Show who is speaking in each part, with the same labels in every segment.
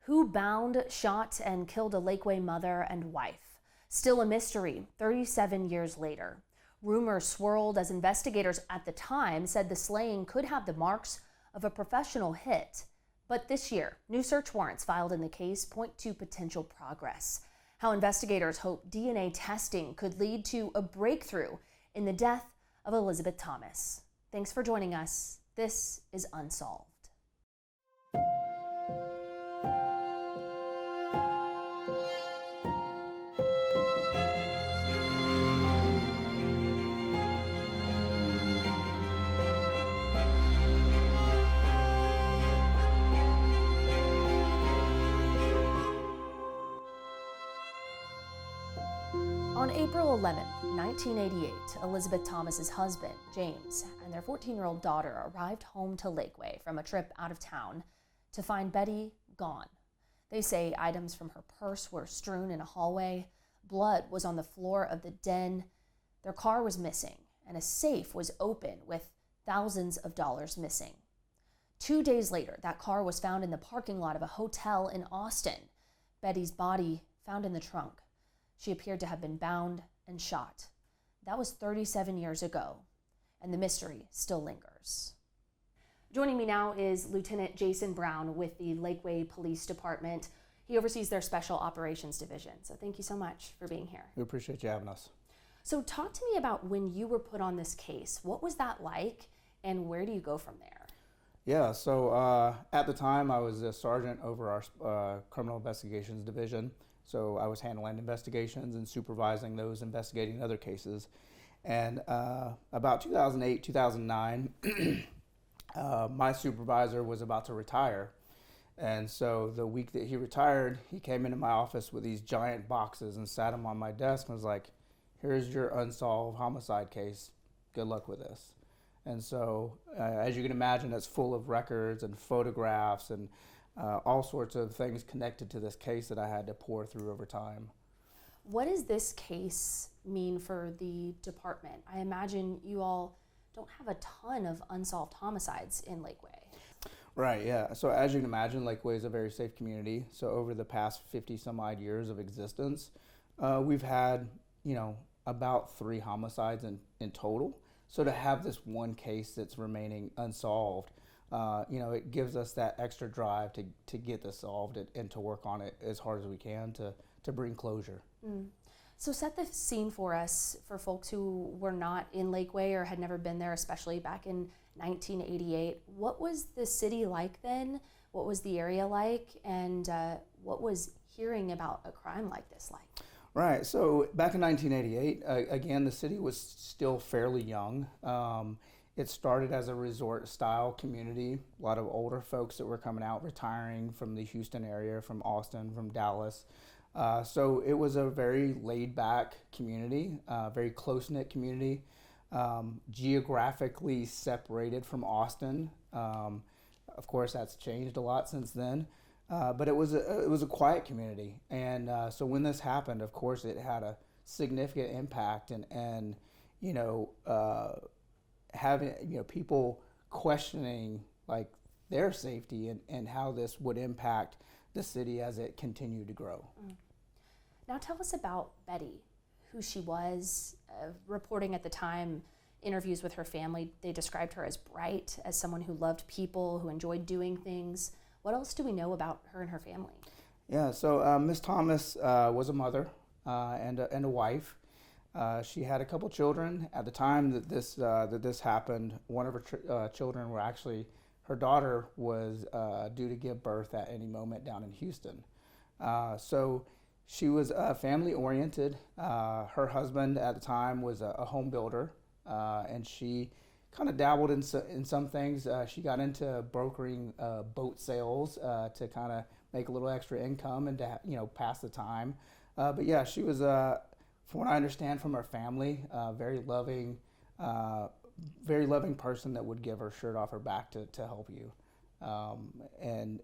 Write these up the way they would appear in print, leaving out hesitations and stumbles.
Speaker 1: Who bound, shot, and killed a Lakeway mother and wife? Still a mystery 37 years later. Rumors swirled as investigators at the time said the slaying could have the marks of a professional hit. But this year, new search warrants filed in the case point to potential progress. How investigators hope DNA testing could lead to a breakthrough in the death of Elizabeth Thomas. Thanks for joining us. This is Unsolved. On April 11, 1988, Elizabeth Thomas's husband, James, and their 14-year-old daughter arrived home to Lakeway from a trip out of town to find Betty gone. They say items from her purse were strewn in a hallway, blood was on the floor of the den, their car was missing, and a safe was open with thousands of dollars missing. 2 days later, that car was found in the parking lot of a hotel in Austin. Betty's body found in the trunk. She appeared to have been bound and shot. That was 37 years ago, and the mystery still lingers. Joining me now is Lieutenant Jason Brown with the Lakeway Police Department. He oversees their Special Operations Division. So thank you so much for being here.
Speaker 2: We appreciate you having us.
Speaker 1: So talk to me about when you were put on this case. What was that like, and where do you go from there?
Speaker 2: Yeah, so at the time I was a sergeant over our Criminal Investigations Division. So I was handling investigations and supervising those investigating other cases. And about 2008, 2009, my supervisor was about to retire. And so the week that he retired, he came into my office with these giant boxes and sat them on my desk and was like, "Here's your unsolved homicide case. Good luck with this." And so, as you can imagine, it's full of records and photographs and all sorts of things connected to this case that I had to pour through over time.
Speaker 1: What does this case mean for the department? I imagine you all don't have a ton of unsolved homicides in Lakeway.
Speaker 2: Right, yeah. So as you can imagine, Lakeway is a very safe community. So over the past 50 some odd years of existence, we've had, about 3 homicides in total. So to have this one case that's remaining unsolved, it gives us that extra drive to get this solved and to work on it as hard as we can to bring closure.
Speaker 1: So set the scene for us, for folks who were not in Lakeway or had never been there, especially back in 1988. What was the city like then? What was the area like? And what was hearing about a crime like this like?
Speaker 2: Right, so back in 1988, again, the city was still fairly young. It started as a resort-style community. A lot of older folks that were coming out, retiring from the Houston area, from Austin, from Dallas. So it was a very laid-back community, very close-knit community, geographically separated from Austin. Of course, that's changed a lot since then. But it was a quiet community, and so when this happened, of course, it had a significant impact, and having people questioning like their safety and how this would impact the city as it continued to grow.
Speaker 1: Now tell us about Betty, who she was. Reporting at the time, interviews with her family, they described her as bright, as someone who loved people, who enjoyed doing things. What else do we know about her and her family?
Speaker 2: Yeah, so Miss Thomas was a mother and a wife. She had a couple children. At the time that this happened, one of her children were actually, her daughter was due to give birth at any moment down in Houston. So she was family oriented. Her husband at the time was a home builder, and she kind of dabbled in some things. She got into brokering boat sales to kind of make a little extra income and to pass the time. But yeah, she was, from what I understand from her family, very loving person that would give her shirt off her back to help you. And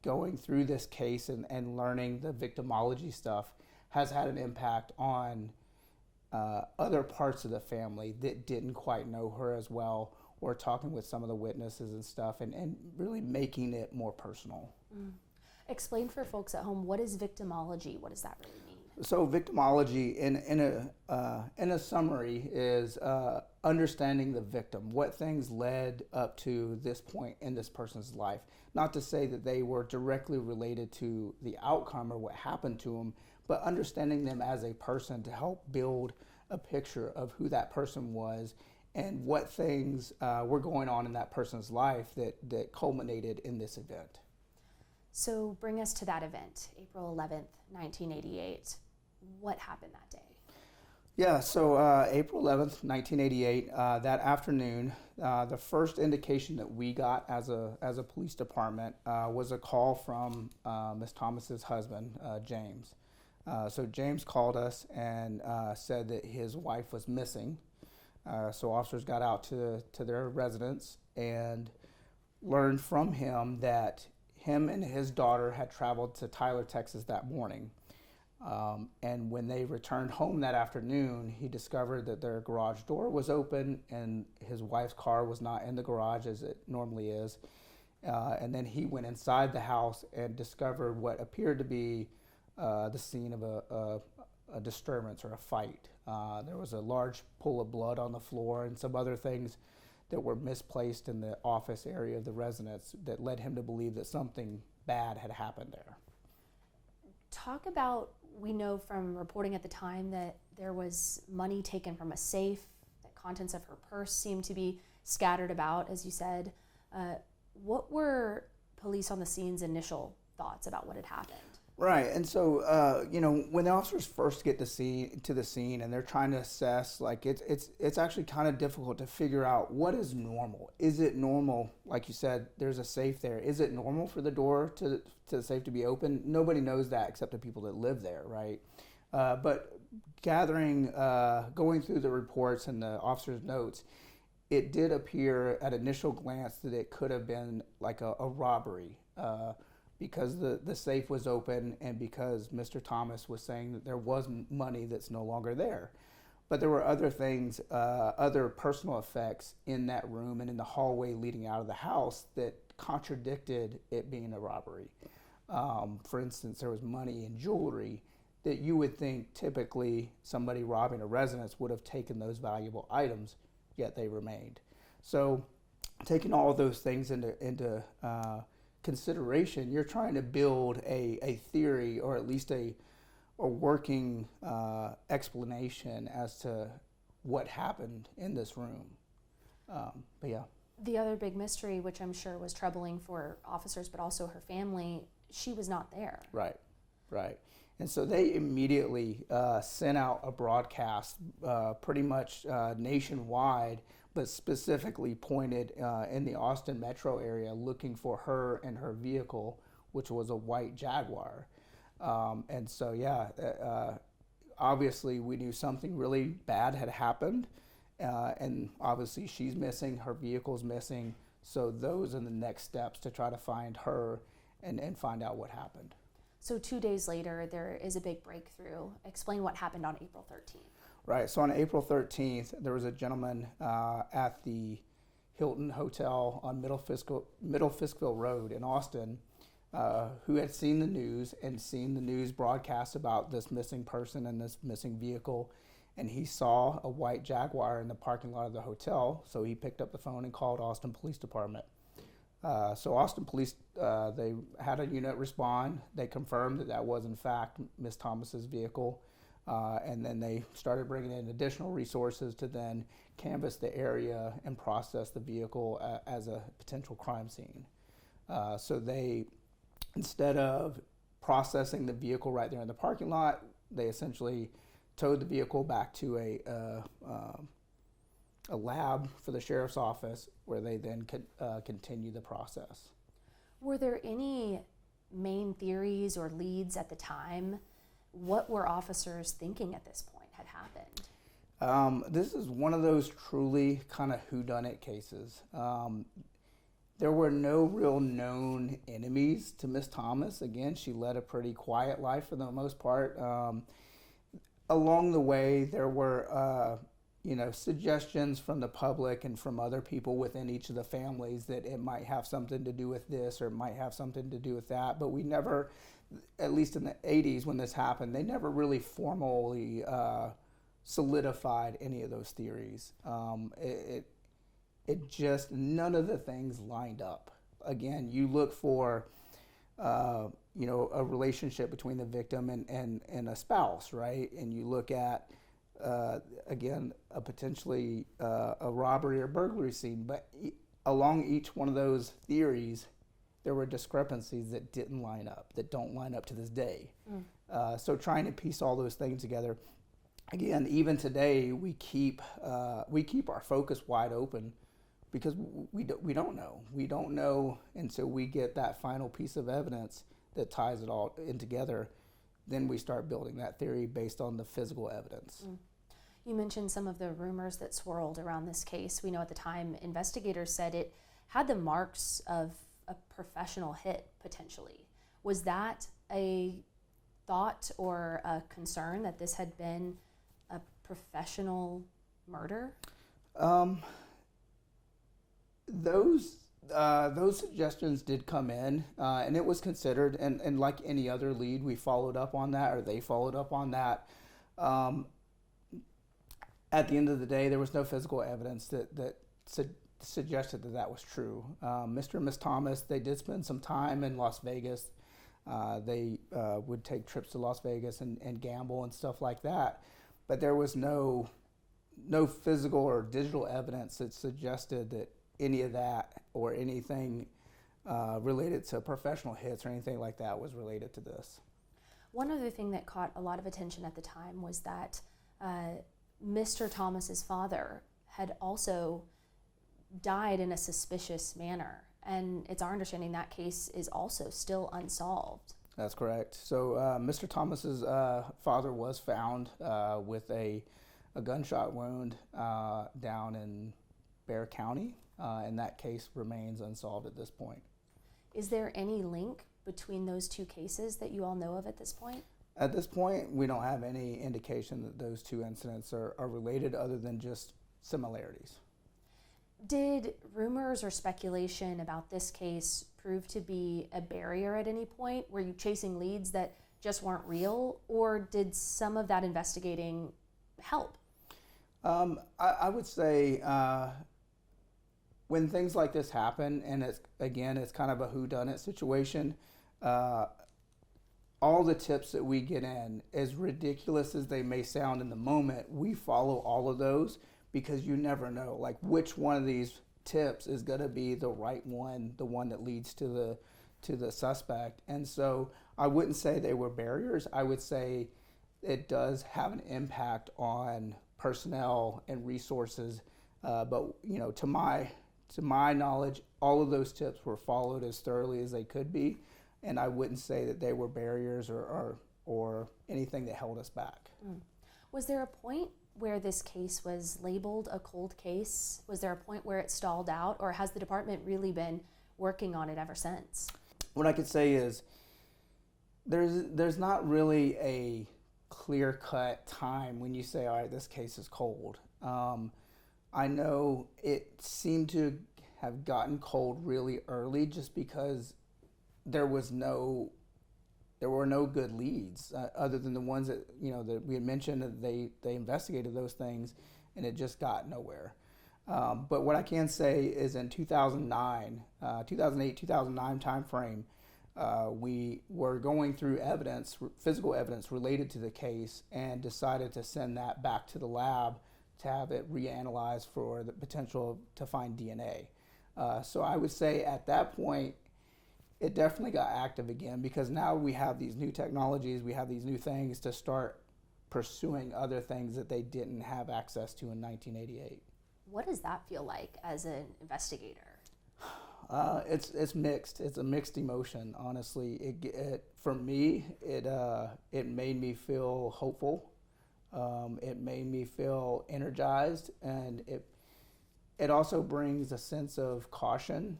Speaker 2: going through this case and learning the victimology stuff has had an impact on other parts of the family that didn't quite know her as well, or talking with some of the witnesses and stuff, and really making it more personal.
Speaker 1: Explain for folks at home, what is victimology? What does that really mean?
Speaker 2: So victimology, in a summary, is understanding the victim, what things led up to this point in this person's life. Not to say that they were directly related to the outcome or what happened to them, but understanding them as a person to help build a picture of who that person was and what things were going on in that person's life that culminated in this event.
Speaker 1: So bring us to that event, April 11th, 1988. What happened that day?
Speaker 2: Yeah, so April 11th, 1988, that afternoon, the first indication that we got as a police department was a call from Ms. Thomas's husband, James. So James called us and said that his wife was missing. So officers got out to their residence and learned from him that him and his daughter had traveled to Tyler, Texas that morning. And when they returned home that afternoon, he discovered that their garage door was open and his wife's car was not in the garage as it normally is. And then he went inside the house and discovered what appeared to be the scene of a disturbance or a fight. There was a large pool of blood on the floor and some other things that were misplaced in the office area of the residence that led him to believe that something bad had happened there.
Speaker 1: Talk about, we know from reporting at the time that there was money taken from a safe, that contents of her purse seemed to be scattered about, as you said. What were police on the scene's initial thoughts about what had happened?
Speaker 2: Right, and so when the officers first get to the scene and they're trying to assess, like it's actually kind of difficult to figure out what is normal. Is it normal, like you said, there's a safe there? Is it normal for the door to the safe to be open? Nobody knows that except the people that live there, right? But going through the reports and the officers' notes, it did appear at initial glance that it could have been like a robbery. Because the safe was open and because Mr. Thomas was saying that there was money that's no longer there. But there were other things, other personal effects in that room and in the hallway leading out of the house that contradicted it being a robbery. For instance, there was money and jewelry that you would think typically somebody robbing a residence would have taken those valuable items, yet they remained. So taking all of those things into consideration, you're trying to build a theory or at least a working explanation as to what happened in this room. But yeah.
Speaker 1: The other big mystery, which I'm sure was troubling for officers but also her family, she was not there.
Speaker 2: Right. And so they immediately sent out a broadcast pretty much nationwide, but specifically pointed in the Austin metro area looking for her and her vehicle, which was a white Jaguar. And so, obviously we knew something really bad had happened. And obviously she's missing, her vehicle's missing. So those are the next steps to try to find her and find out what happened.
Speaker 1: So 2 days later, there is a big breakthrough. Explain what happened on April 13th.
Speaker 2: Right, so on April 13th, there was a gentleman at the Hilton Hotel on Middle Fiskville Road in Austin who had seen the news and seen the news broadcast about this missing person and this missing vehicle. And he saw a white Jaguar in the parking lot of the hotel, so he picked up the phone and called Austin Police Department. So Austin Police, they had a unit respond. They confirmed that was in fact Ms. Thomas's vehicle. And then they started bringing in additional resources to then canvass the area and process the vehicle as a potential crime scene. So they, instead of processing the vehicle right there in the parking lot, they essentially towed the vehicle back to a lab for the sheriff's office, where they then could continue the process.
Speaker 1: Were there any main theories or leads at the time? What were officers thinking at this point had happened?
Speaker 2: This is one of those truly kind of whodunit cases. There were no real known enemies to Miss Thomas. Again, she led a pretty quiet life for the most part. Along the way, there were suggestions from the public and from other people within each of the families that it might have something to do with this or it might have something to do with that. But we never, at least in the 80s when this happened, they never really formally solidified any of those theories. It just, none of the things lined up. Again, you look for, a relationship between the victim and a spouse, right? And you look at, again, a potentially a robbery or burglary scene, but along each one of those theories, there were discrepancies that didn't line up, that don't line up to this day. So trying to piece all those things together, again, even today, we keep our focus wide open because we don't know. We don't know until we get that final piece of evidence that ties it all in together. Then we start building that theory based on the physical evidence.
Speaker 1: You mentioned some of the rumors that swirled around this case. We know at the time investigators said it had the marks of a professional hit, potentially. Was that a thought or a concern that this had been a professional murder? Those suggestions did come in, and it was considered, and like any other lead, we followed up on that, or they followed up on that. At the end of the day, there was no physical evidence that suggested that was true. Mr. and Miss Thomas, they did spend some time in Las Vegas. They would take trips to Las Vegas and gamble and stuff like that, but there was no physical or digital evidence that suggested that any of that or anything related to professional hits or anything like that was related to this. One other thing that caught a lot of attention at the time was that Mr. Thomas's father had also died in a suspicious manner, and it's our understanding that case is also still unsolved.
Speaker 2: That's correct. So Mr. Thomas's father was found with a gunshot wound down in Bexar County, and that case remains unsolved at this point.
Speaker 1: Is there any link between those two cases that you all know of at this point?
Speaker 2: At this point, we don't have any indication that those two incidents are related other than just similarities.
Speaker 1: Did rumors or speculation about this case prove to be a barrier at any point? Were you chasing leads that just weren't real, or did some of that investigating help?
Speaker 2: I would say when things like this happen, and it's kind of a whodunit situation, all the tips that we get in, as ridiculous as they may sound in the moment, we follow all of those because you never know, like, which one of these tips is going to be the right one, the one that leads to the suspect. And so I wouldn't say they were barriers. I would say it does have an impact on personnel and resources. But to my knowledge, all of those tips were followed as thoroughly as they could be. And I wouldn't say that they were barriers or anything that held us back.
Speaker 1: Was there a point where this case was labeled a cold case? Was there a point where it stalled out, or has the department really been working on it ever since?
Speaker 2: What I could say is there's not really a clear-cut time when you say, all right, this case is cold. I know it seemed to have gotten cold really early just because there were no good leads other than the ones that that we had mentioned. That they investigated those things, and it just got nowhere. But what I can say is in 2008, 2009 timeframe, we were going through physical evidence related to the case, and decided to send that back to the lab to have it reanalyzed for the potential to find DNA. So I would say at that point, it definitely got active again, because now we have these new technologies, we have these new things to start pursuing other things that they didn't have access to in 1988.
Speaker 1: What does that feel like as an investigator?
Speaker 2: It's mixed. It's a mixed emotion, honestly. For me, it made me feel hopeful. It made me feel energized, and it also brings a sense of caution.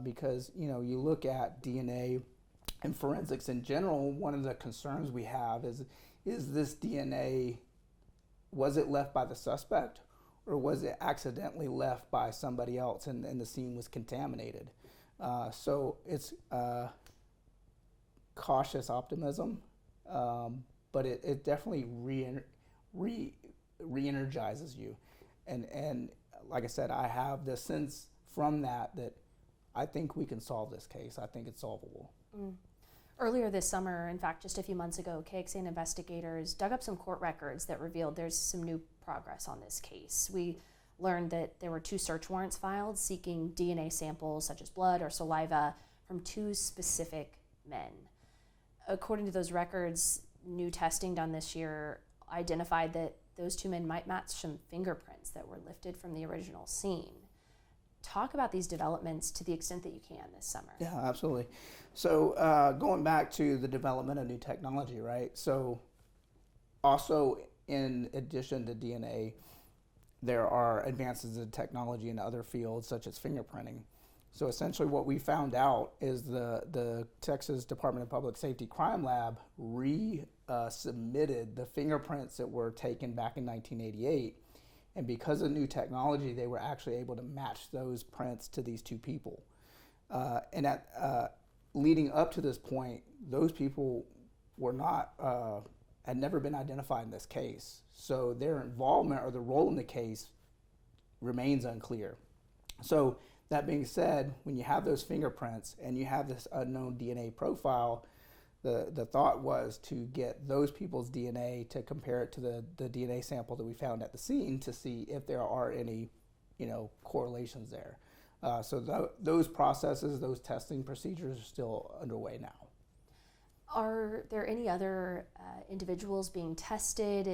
Speaker 2: Because you look at DNA and forensics in general, one of the concerns we have is this DNA, was it left by the suspect, or was it accidentally left by somebody else and the scene was contaminated? So it's cautious optimism, but it definitely re-energizes you. And like I said, I have the sense from that I think we can solve this case. I think it's solvable.
Speaker 1: Earlier this summer, in fact, just a few months ago, KXAN Investigators dug up some court records that revealed there's some new progress on this case. We learned that there were 2 search warrants filed seeking DNA samples such as blood or saliva from 2 specific men. According to those records, new testing done this year identified that those 2 men might match some fingerprints that were lifted from the original scene. Talk about these developments to the extent that you can this summer.
Speaker 2: Yeah, absolutely. So going back to the development of new technology, right? So also in addition to DNA, there are advances in technology in other fields such as fingerprinting. So essentially what we found out is the Texas Department of Public Safety Crime Lab submitted the fingerprints that were taken back in 1988. And because of new technology, they were actually able to match those prints to these 2 people. Leading up to this point, those people were not, had never been identified in this case. So their involvement or the role in the case remains unclear. So that being said, when you have those fingerprints and you have this unknown DNA profile, the thought was to get those people's DNA to compare it to the DNA sample that we found at the scene to see if there are any, correlations there. So those processes, those testing procedures are still underway now.
Speaker 1: Are there any other individuals being tested?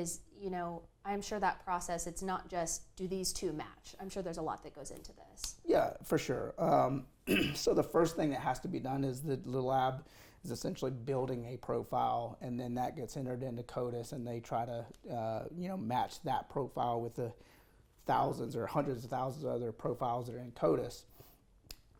Speaker 1: I'm sure that process, it's not just do these 2 match. I'm sure there's a lot that goes into this.
Speaker 2: Yeah, for sure. So the first thing that has to be done is the lab is essentially building a profile, and then that gets entered into CODIS, and they try to match that profile with the thousands or hundreds of thousands of other profiles that are in CODIS.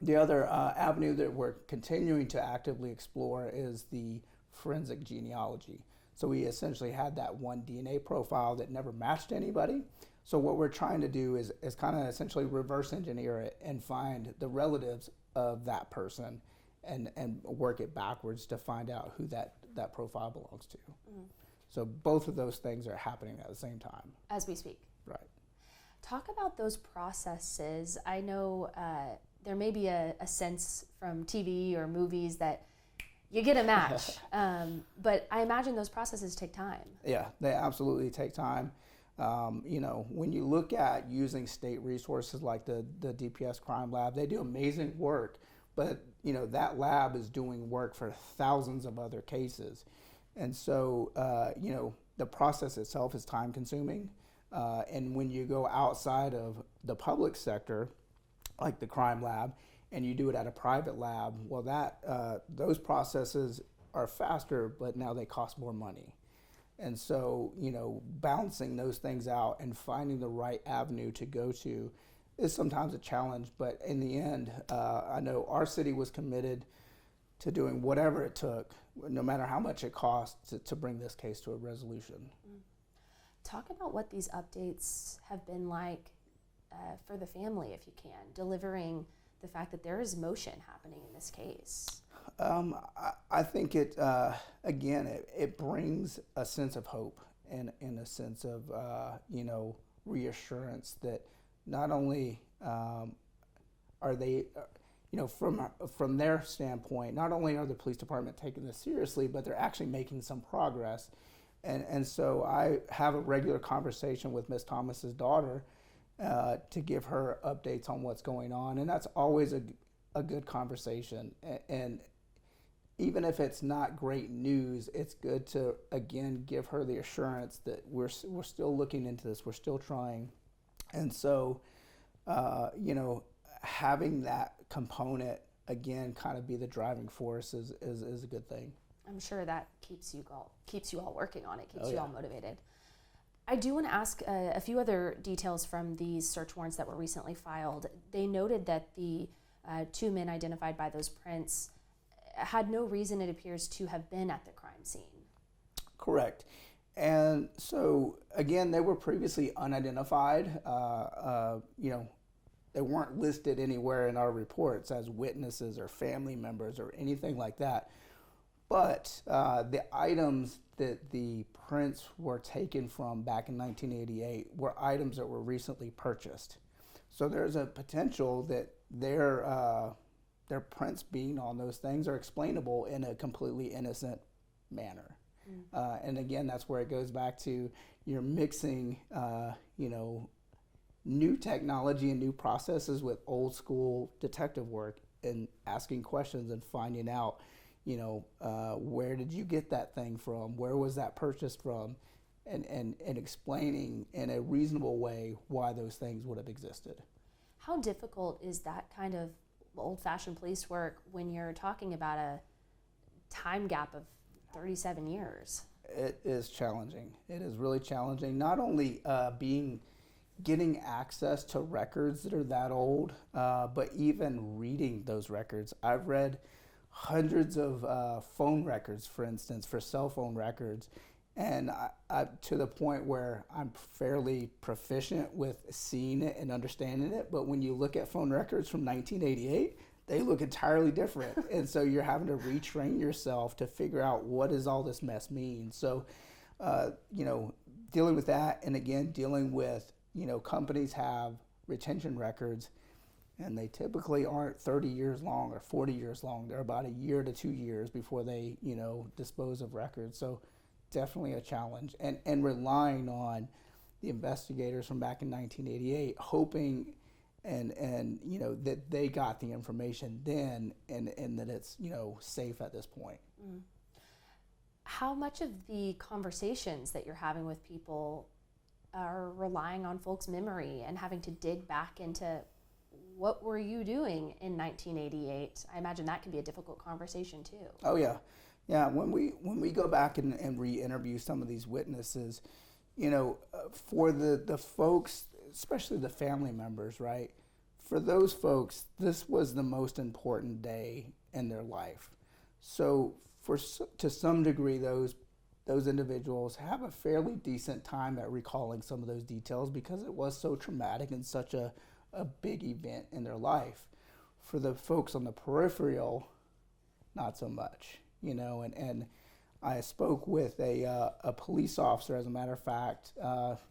Speaker 2: The other avenue that we're continuing to actively explore is the forensic genealogy. So we essentially had that one DNA profile that never matched anybody. So what we're trying to do is kind of essentially reverse engineer it and find the relatives of that person and work it backwards to find out who that profile belongs to. So both of those things are happening at the same time.
Speaker 1: As we speak.
Speaker 2: Right.
Speaker 1: Talk about those processes. I know there may be a sense from TV or movies that you get a match, but I imagine those processes take time.
Speaker 2: Yeah, they absolutely take time. When you look at using state resources like the DPS Crime Lab, they do amazing work, but that lab is doing work for thousands of other cases. And so, the process itself is time consuming. And when you go outside of the public sector, like the crime lab, and you do it at a private lab, well, those processes are faster, but now they cost more money. And so, balancing those things out and finding the right avenue to go to is sometimes a challenge. But in the end, I know our city was committed to doing whatever it took, no matter how much it costs, to bring this case to a resolution.
Speaker 1: Talk about what these updates have been like for the family, if you can, delivering the fact that there is motion happening in this case.
Speaker 2: I think it brings a sense of hope and a sense of reassurance that not only are they from their standpoint, not only are the police department taking this seriously, but they're actually making some progress. And so I have a regular conversation with Ms. Thomas's daughter to give her updates on what's going on, and that's always a good conversation. And even if it's not great news, it's good to again give her the assurance that we're still looking into this, we're still trying. And so having that component again kind of be the driving force is a good thing.
Speaker 1: I'm sure that keeps you all working on it, keeps you all motivated. I do want to ask a few other details from these search warrants that were recently filed. They noted that the 2 men identified by those prints had no reason, it appears, to have been at the crime scene.
Speaker 2: Correct. And so again, they were previously unidentified. They weren't listed anywhere in our reports as witnesses or family members or anything like that. But the items that the prints were taken from back in 1988 were items that were recently purchased. So there's a potential that their prints being on those things are explainable in a completely innocent manner. And again, that's where it goes back to you're mixing, new technology and new processes with old school detective work and asking questions and finding out, where did you get that thing from? Where was that purchased from? And explaining in a reasonable way why those things would have existed.
Speaker 1: How difficult is that kind of old-fashioned police work when you're talking about a time gap of 37 years?
Speaker 2: It is challenging. It is really challenging. Not only getting access to records that are that old, but even reading those records. I've read hundreds of phone records, for instance, for cell phone records, and I to the point where I'm fairly proficient with seeing it and understanding it. But when you look at phone records from 1988, they look entirely different. And so you're having to retrain yourself to figure out what does all this mess mean. So, dealing with that, and again, dealing with, companies have retention records, and they typically aren't 30 years long or 40 years long. They're about a year to 2 years before they, dispose of records. So definitely a challenge. And relying on the investigators from back in 1988, hoping and that they got the information then and that it's safe at this point.
Speaker 1: How much of the conversations that you're having with people are relying on folks' memory and having to dig back into what were you doing in 1988? I imagine that can be a difficult conversation too.
Speaker 2: Oh yeah. When we go back and re-interview some of these witnesses, for the folks, especially the family members, right? For those folks, this was the most important day in their life. So to some degree, those individuals have a fairly decent time at recalling some of those details because it was so traumatic and such a big event in their life. For the folks on the peripheral, not so much, and I spoke with a police officer, as a matter of fact,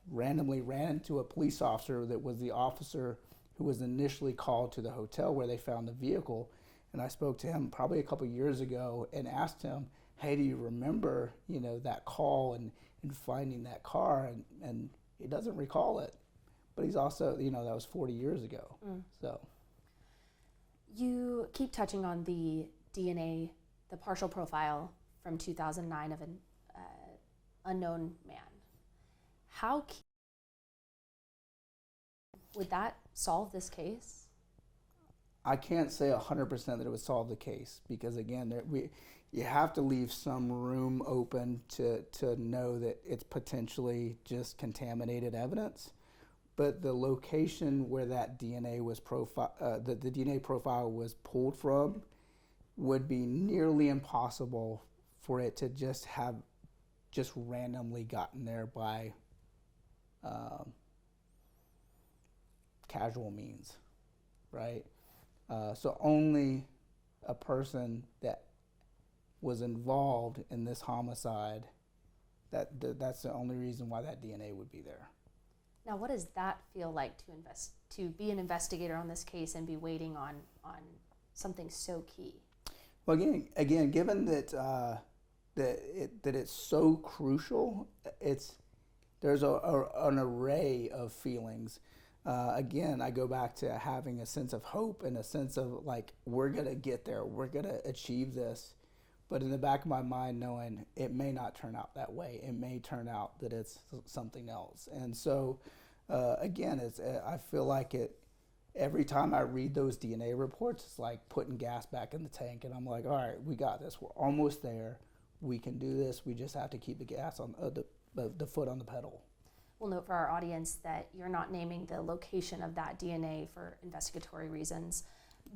Speaker 2: randomly ran into a police officer that was the officer who was initially called to the hotel where they found the vehicle. And I spoke to him probably a couple years ago and asked him, hey, do you remember, that call and finding that car? And he doesn't recall it. But he's also, that was 40 years ago. So
Speaker 1: you keep touching on the DNA, the partial profile from 2009 of an unknown man. How would that solve this case?
Speaker 2: I can't say 100% that it would solve the case because, again, you have to leave some room open to know that it's potentially just contaminated evidence. But the location where that DNA was the DNA profile was pulled from would be nearly impossible for it to just have randomly gotten there by casual means, right? So only a person that was involved in this homicide, that's the only reason why that DNA would be there.
Speaker 1: Now, what does that feel like to be an investigator on this case and be waiting on something so key?
Speaker 2: Well, again, given that it's so crucial, there's an array of feelings. Again, I go back to having a sense of hope and a sense of like, we're gonna get there, we're gonna achieve this. But in the back of my mind, knowing it may not turn out that way, it may turn out that it's something else. And so, again, I feel like every time I read those DNA reports, it's like putting gas back in the tank, and I'm like, all right, we got this. We're almost there. We can do this. We just have to keep the gas on the foot on the pedal.
Speaker 1: We'll note for our audience that you're not naming the location of that DNA for investigatory reasons.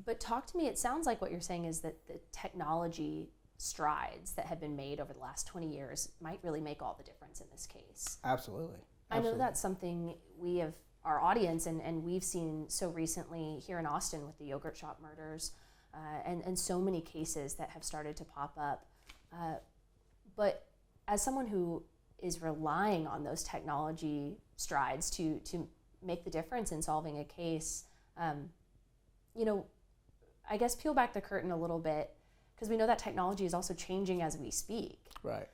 Speaker 1: But talk to me. It sounds like what you're saying is that the technology strides that have been made over the last 20 years might really make all the difference in this case.
Speaker 2: Absolutely.
Speaker 1: I know that's something we have, our audience, and we've seen so recently here in Austin with the yogurt shop murders, and so many cases that have started to pop up. But as someone who is relying on those technology strides to make the difference in solving a case, you know, I guess peel back the curtain a little bit, because we know that technology is also changing as we speak.
Speaker 2: Right.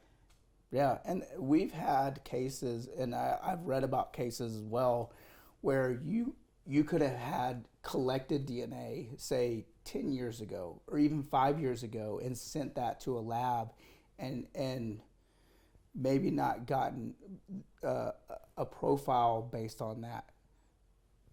Speaker 2: Yeah, and we've had cases, and I've read about cases as well, where you could have had collected DNA, say 10 years ago or even 5 years ago, and sent that to a lab, and maybe not gotten a profile based on that.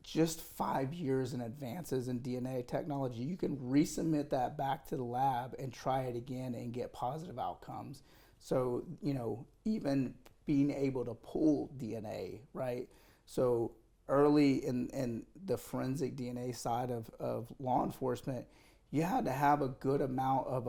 Speaker 2: Just 5 years in advances in DNA technology, you can resubmit that back to the lab and try it again and get positive outcomes. So, you know, even being able to pull DNA, right? So early in the forensic DNA side of law enforcement, you had to have a good amount of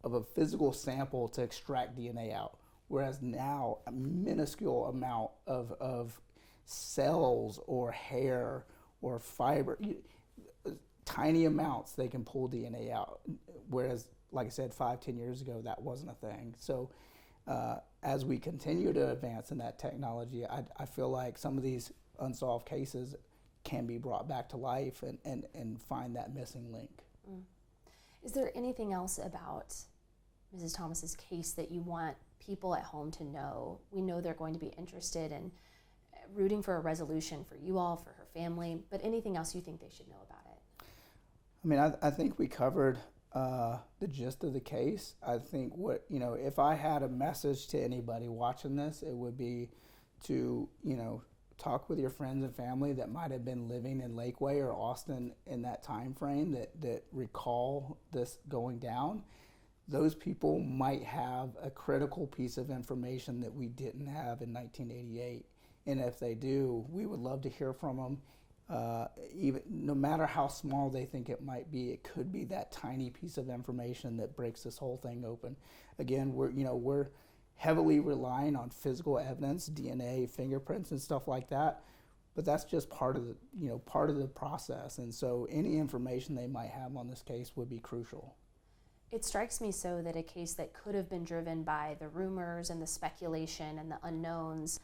Speaker 2: a physical sample to extract DNA out. Whereas now, a minuscule amount of cells or hair or fiber, tiny amounts, they can pull DNA out. Whereas, like I said, 5-10 years ago, that wasn't a thing. So as we continue to advance in that technology, I feel like some of these unsolved cases can be brought back to life and find that missing link.
Speaker 1: Is there anything else about Mrs. Thomas's case that you want people at home to know? We know they're going to be interested in rooting for a resolution for you all, for her family, but anything else you think they should know about it?
Speaker 2: I mean, I think we covered the gist of the case. I think if I had a message to anybody watching this, it would be to, talk with your friends and family that might have been living in Lakeway or Austin in that time frame that recall this going down. Those people might have a critical piece of information that we didn't have in 1988. And if they do, we would love to hear from them. Even no matter how small they think it might be, it could be that tiny piece of information that breaks this whole thing open. Again, we're heavily relying on physical evidence, DNA, fingerprints, and stuff like that. But that's just part of the process. And so any information they might have on this case would be crucial.
Speaker 1: It strikes me so that a case that could have been driven by the rumors and the speculation and the unknowns,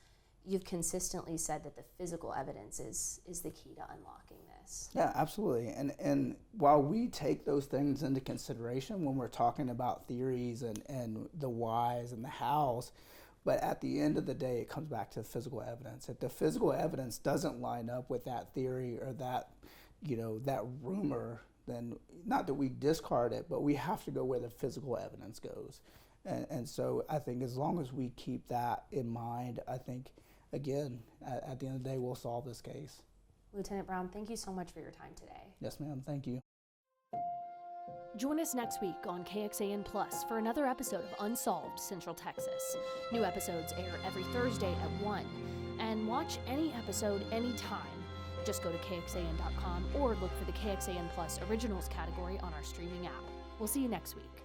Speaker 1: you've consistently said that the physical evidence is the key to unlocking this.
Speaker 2: Yeah, absolutely. And while we take those things into consideration when we're talking about theories and the whys and the hows, but at the end of the day, it comes back to physical evidence. If the physical evidence doesn't line up with that theory or that rumor, then not that we discard it, but we have to go where the physical evidence goes. And so I think as long as we keep that in mind, I think, again, at the end of the day, we'll solve this case.
Speaker 1: Lieutenant Brown, thank you so much for your time today.
Speaker 2: Yes, ma'am. Thank you.
Speaker 1: Join us next week on KXAN Plus for another episode of Unsolved Central Texas. New episodes air every Thursday at 1. And watch any episode anytime. Just go to KXAN.com or look for the KXAN Plus Originals category on our streaming app. We'll see you next week.